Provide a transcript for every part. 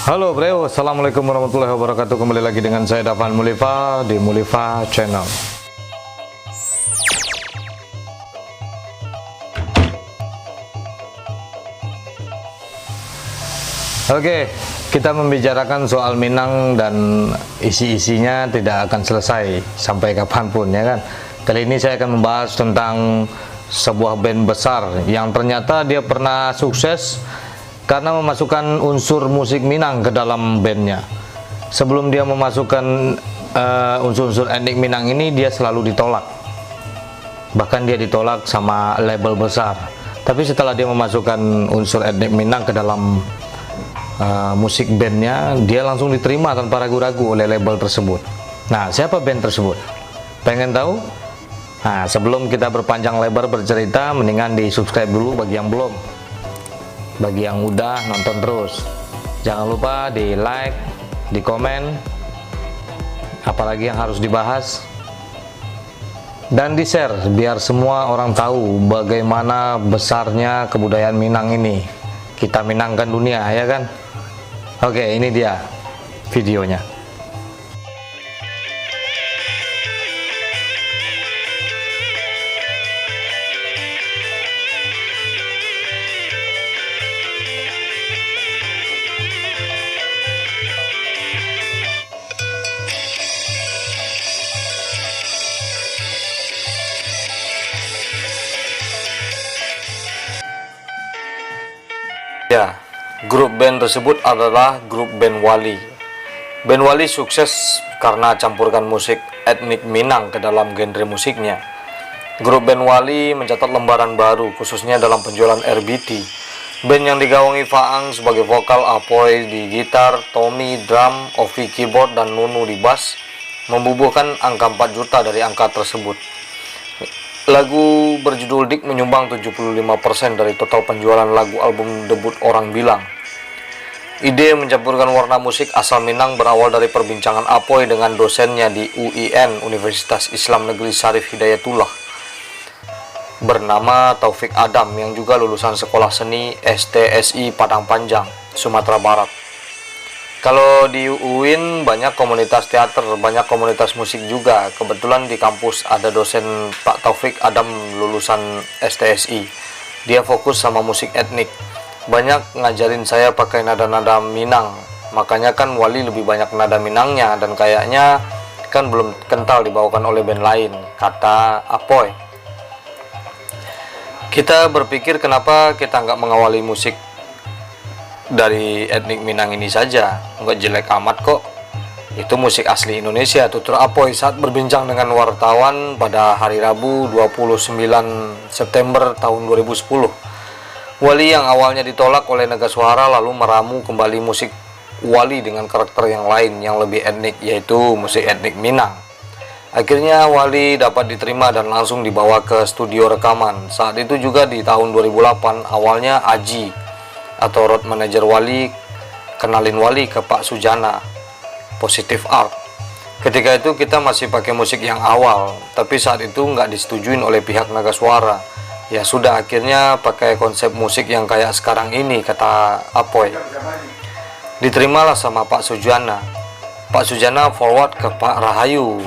Halo bro, assalamualaikum warahmatullahi wabarakatuh. Kembali lagi dengan saya Dafan Mulifa di Mulifa Channel. Oke, kita membicarakan soal Minang dan isi-isinya tidak akan selesai sampai kapanpun, ya kan. Kali ini saya akan membahas tentang sebuah band besar yang ternyata dia pernah sukses karena memasukkan unsur musik Minang ke dalam bandnya. Sebelum dia memasukkan unsur-unsur etnik Minang ini, dia selalu ditolak. Bahkan dia ditolak sama label besar. Tapi setelah dia memasukkan unsur etnik Minang ke dalam musik bandnya, dia langsung diterima tanpa ragu-ragu oleh label tersebut. Nah, siapa band tersebut? Pengen tahu? Nah, sebelum kita berpanjang lebar bercerita, mendingan di subscribe dulu bagi yang belum. Bagi yang udah, nonton terus. Jangan lupa di like, di komen, apalagi yang harus dibahas, dan di share biar semua orang tahu bagaimana besarnya kebudayaan Minang ini. Kita minangkan dunia, ya kan? Oke, ini dia videonya. Ya, grup band tersebut adalah grup band Wali. Band Wali sukses karena campurkan musik etnik Minang ke dalam genre musiknya. Grup band Wali mencatat lembaran baru khususnya dalam penjualan RBT. Band yang digawangi Faang sebagai vokal, Apoy di gitar, Tommy drum, Ovi keyboard, dan Nunu di bass membubuhkan angka 4 juta dari angka tersebut. Lagu berjudul Dik menyumbang 75% dari total penjualan lagu album debut Orang Bilang. Ide mencampurkan warna musik asal Minang berawal dari perbincangan Apoy dengan dosennya di UIN, Universitas Islam Negeri Syarif Hidayatullah, bernama Taufik Adam, yang juga lulusan Sekolah Seni STSI Padang Panjang, Sumatera Barat. Kalau di UIN banyak komunitas teater, banyak komunitas musik juga. Kebetulan di kampus ada dosen Pak Taufik Adam lulusan STSI. Dia fokus sama musik etnik. Banyak ngajarin saya pakai nada-nada Minang. Makanya kan Wali lebih banyak nada Minangnya, dan kayaknya kan belum kental dibawakan oleh band lain, kata Apoy. Kita berpikir kenapa kita nggak mengawali musik dari etnik Minang ini saja, nggak jelek amat kok. Itu musik asli Indonesia, tutur Apoy saat berbincang dengan wartawan pada hari Rabu 29 September tahun 2010. Wali yang awalnya ditolak oleh Negasuara lalu meramu kembali musik Wali dengan karakter yang lain yang lebih etnik, yaitu musik etnik Minang. Akhirnya Wali dapat diterima dan langsung dibawa ke studio rekaman. Saat itu juga di tahun 2008, awalnya Aji atau road manager Wali kenalin Wali ke Pak Sujana, Positive Art. Ketika itu kita masih pakai musik yang awal, tapi saat itu nggak disetujuin oleh pihak Nagaswara. Ya sudah, akhirnya pakai konsep musik yang kayak sekarang ini, kata Apoy. Diterimalah sama Pak Sujana. Pak Sujana forward ke Pak Rahayu,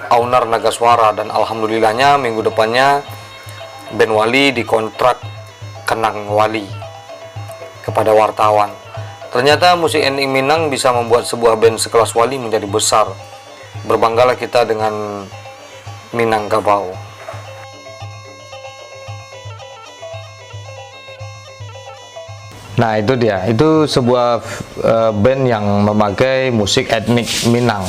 owner Nagaswara, dan alhamdulillahnya minggu depannya band Wali dikontrak Kenang Wali kepada wartawan. Ternyata musik etnik Minang bisa membuat sebuah band sekelas Wali menjadi besar. Berbanggalah kita dengan Minangkabau. Nah, itu dia. Itu sebuah band yang memakai musik etnik Minang.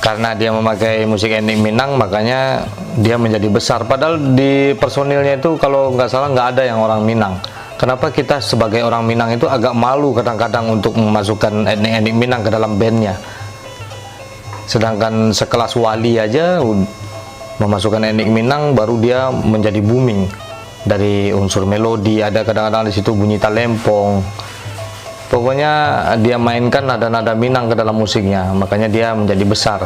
Karena dia memakai musik etnik Minang, makanya dia menjadi besar. Padahal di personilnya itu kalau nggak salah nggak ada yang orang Minang. Kenapa kita sebagai orang Minang itu agak malu kadang-kadang untuk memasukkan etnik-etnik Minang ke dalam bandnya? Sedangkan sekelas Wali aja memasukkan etnik Minang, baru dia menjadi booming. Dari unsur melodi, ada kadang-kadang di situ bunyi talempong. Pokoknya dia mainkan nada-nada Minang ke dalam musiknya, makanya dia menjadi besar.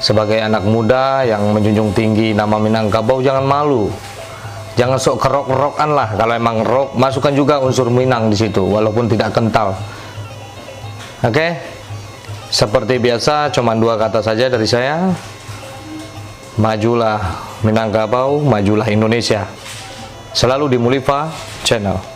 Sebagai anak muda yang menjunjung tinggi nama Minangkabau, jangan malu. Jangan sok kerok-kerokan lah. Kalau emang rock, masukkan juga unsur Minang di situ, walaupun tidak kental. Oke, seperti biasa, cuman 2 kata saja dari saya. Majulah Minangkabau, majulah Indonesia. Selalu di Mulifa Channel.